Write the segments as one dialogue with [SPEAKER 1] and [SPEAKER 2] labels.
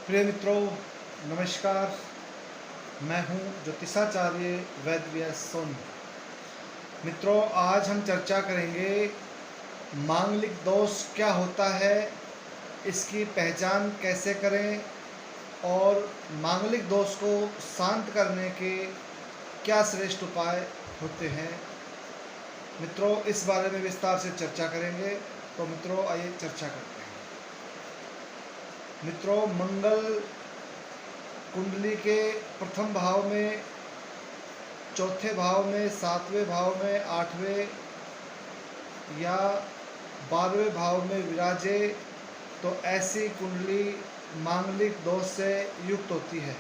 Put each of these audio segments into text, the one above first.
[SPEAKER 1] प्रिय मित्रों, नमस्कार। मैं हूं ज्योतिषाचार्य वैद्य व्यास सोनी। मित्रों, आज हम चर्चा करेंगे मांगलिक दोष क्या होता है, इसकी पहचान कैसे करें और मांगलिक दोष को शांत करने के क्या श्रेष्ठ उपाय होते हैं। मित्रों, इस बारे में विस्तार से चर्चा करेंगे। तो मित्रों, आइए चर्चा करते हैं। मित्रों, मंगल कुंडली के प्रथम भाव में, चौथे भाव में, सातवें भाव में, आठवें या 12वें भाव में विराजे तो ऐसी कुंडली मांगलिक दोष से युक्त होती है।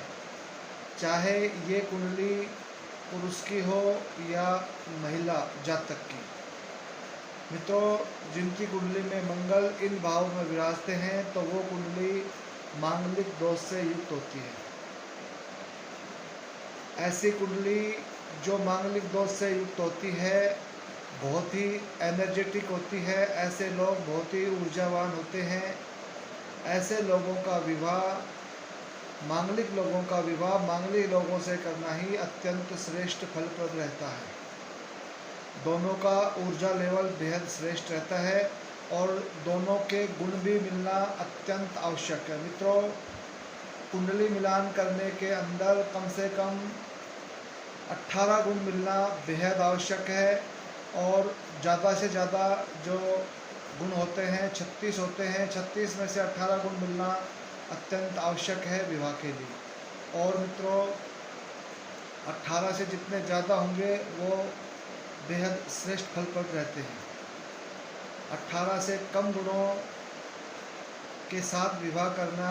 [SPEAKER 1] चाहे ये कुंडली पुरुष की हो या महिला जातक की। मित्रों, जिनकी कुंडली में मंगल इन भाव में विराजते हैं तो वो कुंडली मांगलिक दोष से युक्त होती है। ऐसी कुंडली जो मांगलिक दोष से युक्त होती है बहुत ही एनर्जेटिक होती है। ऐसे लोग बहुत ही ऊर्जावान होते हैं। ऐसे लोगों का विवाह, मांगलिक लोगों का विवाह मांगलिक लोगों से करना ही अत्यंत श्रेष्ठ फलप्रद रहता है। दोनों का ऊर्जा लेवल बेहद श्रेष्ठ रहता है और दोनों के गुण भी मिलना अत्यंत आवश्यक है। मित्रों, कुंडली मिलान करने के अंदर कम से कम 18 गुण मिलना बेहद आवश्यक है और ज़्यादा से ज़्यादा जो गुण होते हैं 36 होते हैं। 36 में से 18 गुण मिलना अत्यंत आवश्यक है विवाह के लिए। और मित्रों, 18 से जितने ज़्यादा होंगे वो बेहद श्रेष्ठ फलप्रद रहते हैं। 18 से कम गुणों के साथ विवाह करना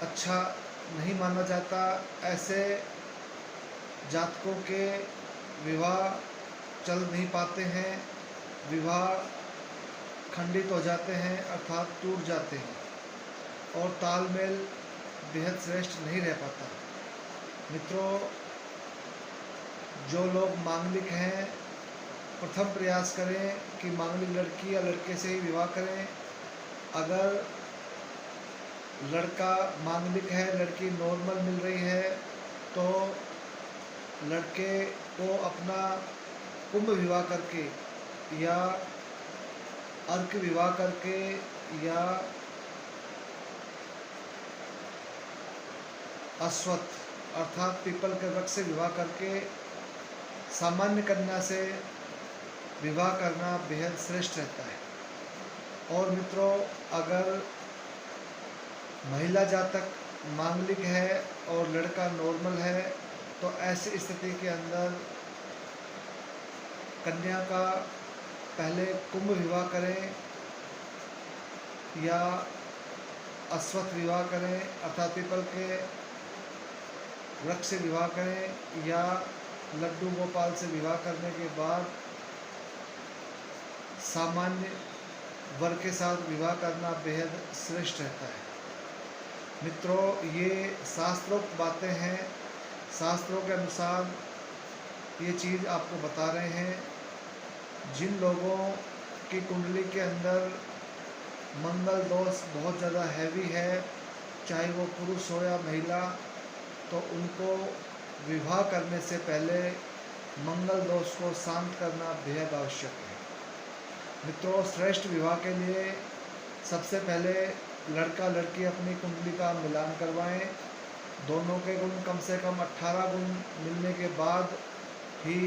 [SPEAKER 1] अच्छा नहीं माना जाता। ऐसे जातकों के विवाह चल नहीं पाते हैं, विवाह खंडित हो जाते हैं अर्थात टूट जाते हैं और तालमेल बेहद श्रेष्ठ नहीं रह पाता। मित्रों, जो लोग मांगलिक हैं प्रथम प्रयास करें कि मांगलिक लड़की या लड़के से ही विवाह करें। अगर लड़का मांगलिक है, लड़की नॉर्मल मिल रही है तो लड़के को अपना कुंभ विवाह करके या अर्क विवाह करके या अश्वत्थ अर्थात पीपल के वृक्ष से विवाह करके सामान्य कन्या से विवाह करना बेहद श्रेष्ठ रहता है। और मित्रों, अगर महिला जातक मांगलिक है और लड़का नॉर्मल है तो ऐसी स्थिति के अंदर कन्या का पहले कुंभ विवाह करें या अश्वत्थ विवाह करें अर्थात पीपल के वृक्ष से विवाह करें या लड्डू गोपाल से विवाह करने के बाद सामान्य वर के साथ विवाह करना बेहद श्रेष्ठ रहता है। मित्रों, ये शास्त्रोक्त बातें हैं। शास्त्रों के अनुसार ये चीज़ आपको बता रहे हैं। जिन लोगों की कुंडली के अंदर मंगल दोष बहुत ज़्यादा हैवी है, चाहे वो पुरुष हो या महिला, तो उनको विवाह करने से पहले मंगल दोष को शांत करना बेहद आवश्यक है। मित्रों, श्रेष्ठ विवाह के लिए सबसे पहले लड़का लड़की अपनी कुंडली का मिलान करवाएं। दोनों के गुण कम से कम 18 गुण मिलने के बाद ही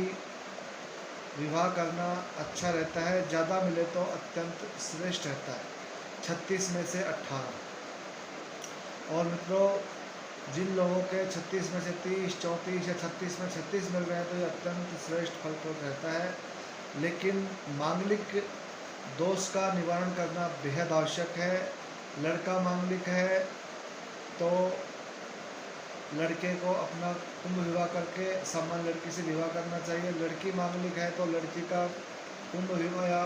[SPEAKER 1] विवाह करना अच्छा रहता है। ज़्यादा मिले तो अत्यंत श्रेष्ठ रहता है, 36 में से 18। और मित्रों, जिन लोगों के 36 में से 30, 34 या 36 में 36 मिल रहे हैं तो ये अत्यंत श्रेष्ठ फलप्रद रहता है। लेकिन मांगलिक दोष का निवारण करना बेहद आवश्यक है। लड़का मांगलिक है तो लड़के को अपना कुंभ विवाह करके सामान्य लड़की से विवाह करना चाहिए। लड़की मांगलिक है तो लड़की का कुंभ विवाह या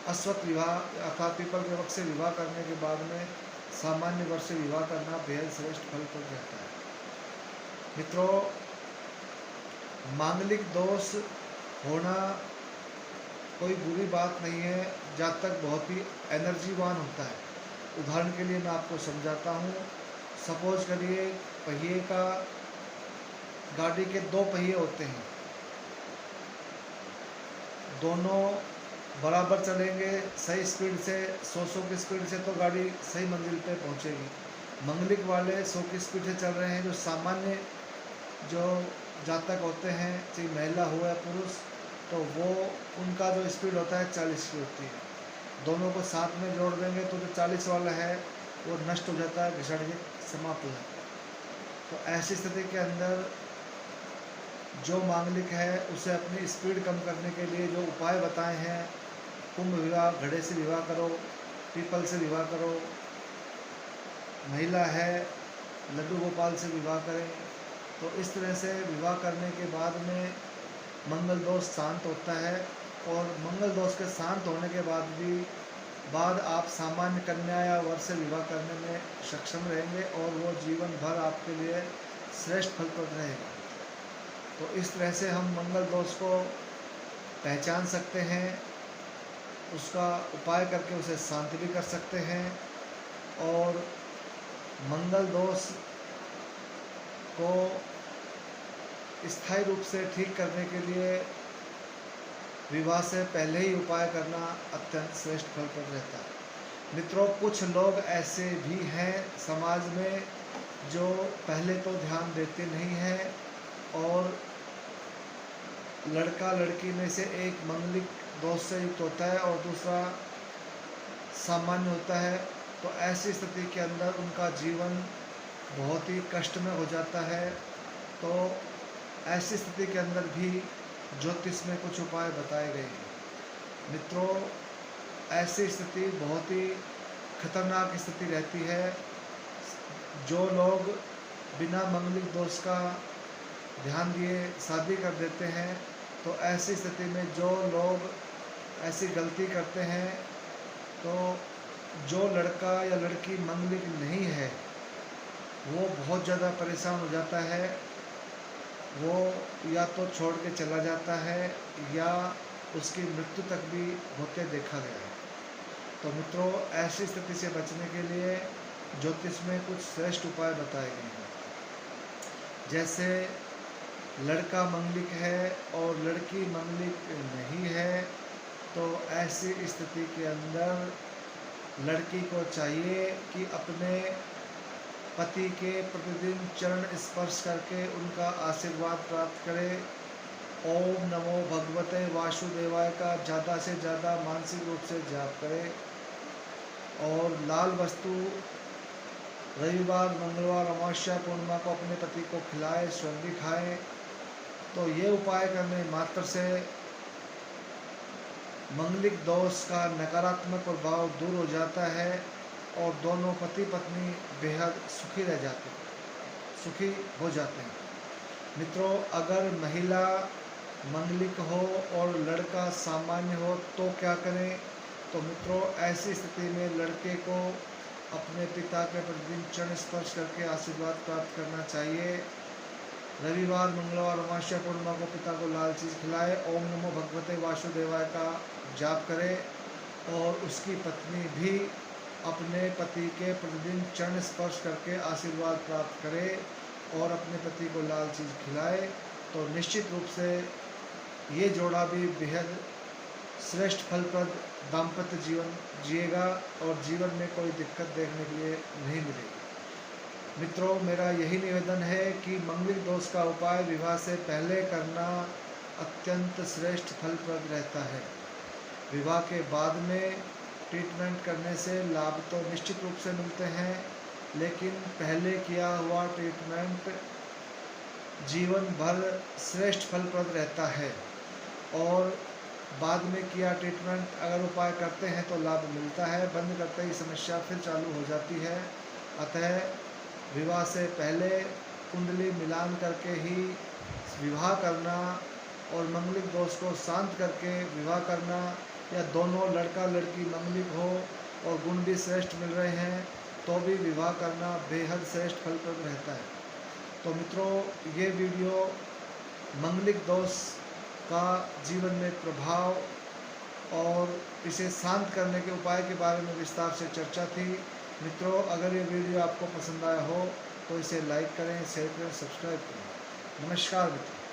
[SPEAKER 1] अश्वत्थ विवाह अर्थात पीपल के वृक्ष से विवाह करने के बाद में सामान्य वर से विवाह करना बेहद श्रेष्ठ फलप्रद रहता है। मित्रों, मांगलिक दोष होना कोई बुरी बात नहीं है। जातक बहुत ही एनर्जीवान होता है उदाहरण के लिए मैं आपको समझाता हूँ। सपोज करिए पहिए का, गाड़ी के दो पहिए होते हैं, दोनों बराबर चलेंगे सही स्पीड से, 100 की स्पीड से, तो गाड़ी सही मंजिल पे पहुंचेगी। मंगलिक वाले 100 की स्पीड से चल रहे हैं, जो सामान्य जो जातक होते हैं, चाहे महिला हो या पुरुष, तो वो उनका जो स्पीड होता है 40 की होती है। दोनों को साथ में जोड़ देंगे तो जो 40 वाला है वो नष्ट हो जाता है, घिसड़ के समाप्त हो जाता है। तो ऐसी स्थिति के अंदर जो मांगलिक है उसे अपनी स्पीड कम करने के लिए जो उपाय बताए हैं, कुंभ विवाह, घड़े से विवाह करो, पीपल से विवाह करो, महिला है लड्डू गोपाल से विवाह करें। तो इस तरह से विवाह करने के बाद में मंगल दोष शांत होता है, और मंगल दोष के शांत होने के बाद आप सामान्य कन्या या वर से विवाह करने में सक्षम रहेंगे, और वो जीवन भर आपके लिए श्रेष्ठ फलप्रद रहेगा। तो इस तरह से हम मंगल दोष को पहचान सकते हैं, उसका उपाय करके उसे शांति भी कर सकते हैं, और मंगल दोष को स्थायी रूप से ठीक करने के लिए विवाह से पहले ही उपाय करना अत्यंत श्रेष्ठ फलप्रद रहता है। मित्रों, कुछ लोग ऐसे भी हैं समाज में जो पहले तो ध्यान देते नहीं हैं, और लड़का लड़की में से एक मंगलिक दोष से युक्त होता है और दूसरा सामान्य होता है। तो ऐसी स्थिति के अंदर उनका जीवन बहुत ही कष्ट में हो जाता है। तो ऐसी स्थिति के अंदर भी ज्योतिष में कुछ उपाय बताए गए हैं। मित्रों, ऐसी स्थिति बहुत ही खतरनाक स्थिति रहती है। जो लोग बिना मंगलिक दोष का ध्यान दिए शादी कर देते हैं, तो ऐसी स्थिति में जो लोग ऐसी गलती करते हैं, तो जो लड़का या लड़की मंगलिक नहीं है वो बहुत ज़्यादा परेशान हो जाता है। वो या तो छोड़ के चला जाता है या उसकी मृत्यु तक भी होते देखा गया है। तो मित्रों, ऐसी स्थिति से बचने के लिए ज्योतिष में कुछ श्रेष्ठ उपाय बताए गए हैं। जैसे लड़का मंगलिक है और लड़की मंगलिक नहीं है, तो ऐसी स्थिति के अंदर लड़की को चाहिए कि अपने पति के प्रतिदिन चरण स्पर्श करके उनका आशीर्वाद प्राप्त करे। ओम नमो भगवते वासुदेवाय का ज़्यादा से ज़्यादा मानसिक रूप से जाप करे, और लाल वस्तु रविवार, मंगलवार, अमावस्या, पूर्णिमा को अपने पति को खिलाए, स्वयं भी खाएँ। तो ये उपाय करने मात्र से मंगलिक दोष का नकारात्मक प्रभाव दूर हो जाता है, और दोनों पति पत्नी बेहद सुखी हो जाते हैं। मित्रों, अगर महिला मंगलिक हो और लड़का सामान्य हो तो क्या करें? तो मित्रों, ऐसी स्थिति में लड़के को अपने पिता के प्रतिदिन चरण स्पर्श करके आशीर्वाद प्राप्त करना चाहिए। रविवार, मंगलवार, अमावस्या, पूर्णिमा को पिता को लाल चीज़ खिलाए, ओम नमो भगवते वासुदेवाय का जाप करे, और उसकी पत्नी भी अपने पति के प्रतिदिन चरण स्पर्श करके आशीर्वाद प्राप्त करे और अपने पति को लाल चीज़ खिलाए। तो निश्चित रूप से ये जोड़ा भी बेहद श्रेष्ठ फलप्रद दाम्पत्य जीवन जिएगा, और जीवन में कोई दिक्कत देखने के लिए नहीं मिलेगी। मित्रों, मेरा यही निवेदन है कि मंगलिक दोष का उपाय विवाह से पहले करना अत्यंत श्रेष्ठ फलप्रद रहता है। विवाह के बाद में ट्रीटमेंट करने से लाभ तो निश्चित रूप से मिलते हैं, लेकिन पहले किया हुआ ट्रीटमेंट जीवन भर श्रेष्ठ फलप्रद रहता है, और बाद में किया ट्रीटमेंट अगर उपाय करते हैं तो लाभ मिलता है, बंद करते ही समस्या फिर चालू हो जाती है। अतः विवाह से पहले कुंडली मिलान करके ही विवाह करना, और मंगलिक दोष को शांत करके विवाह करना, या दोनों लड़का लड़की मंगलिक हो और गुण भी श्रेष्ठ मिल रहे हैं तो भी विवाह करना बेहद श्रेष्ठ फलप्रद रहता है। तो मित्रों, ये वीडियो मंगलिक दोष का जीवन में प्रभाव और इसे शांत करने के उपाय के बारे में विस्तार से चर्चा थी। मित्रों, अगर ये वीडियो आपको पसंद आया हो तो इसे लाइक करें, शेयर करें, सब्सक्राइब करें। नमस्कार मित्रों।